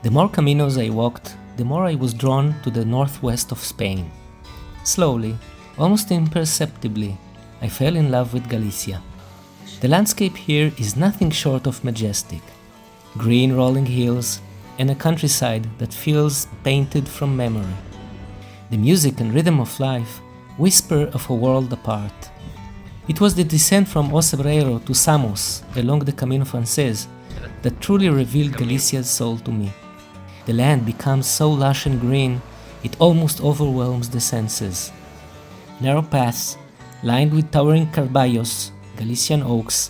The more caminos I walked, the more I was drawn to the northwest of Spain. Slowly, almost imperceptibly, I fell in love with Galicia. The landscape here is nothing short of majestic. Green rolling hills and a countryside that feels painted from memory. The music and rhythm of life whisper of a world apart. It was the descent from O Cebreiro to Samos along the Camino Francés that truly revealed Galicia's soul to me. The land becomes so lush and green, it almost overwhelms the senses. Narrow paths, lined with towering carballos, Galician oaks,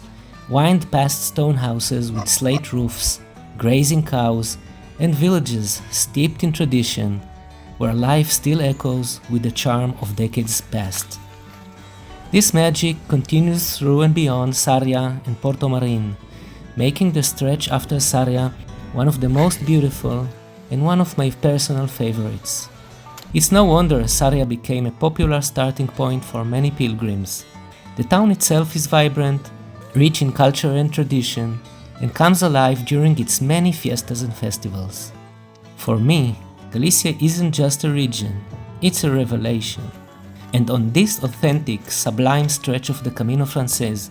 wind past stone houses with slate roofs, grazing cows, and villages steeped in tradition, where life still echoes with the charm of decades past. This magic continues through and beyond Sarria and Porto Marín, making the stretch after Sarria one of the most beautiful and one of my personal favorites. It's no wonder Sarria became a popular starting point for many pilgrims. The town itself is vibrant, rich in culture and tradition, and comes alive during its many fiestas and festivals. For me, Galicia isn't just a region, it's a revelation. And on this authentic, sublime stretch of the Camino Francés,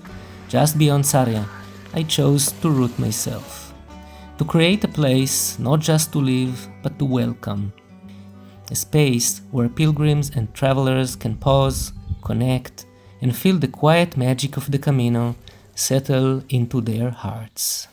just beyond Sarria, I chose to root myself. To create a place not just to live, but to welcome. A space where pilgrims and travelers can pause, connect, and feel the quiet magic of the Camino settle into their hearts.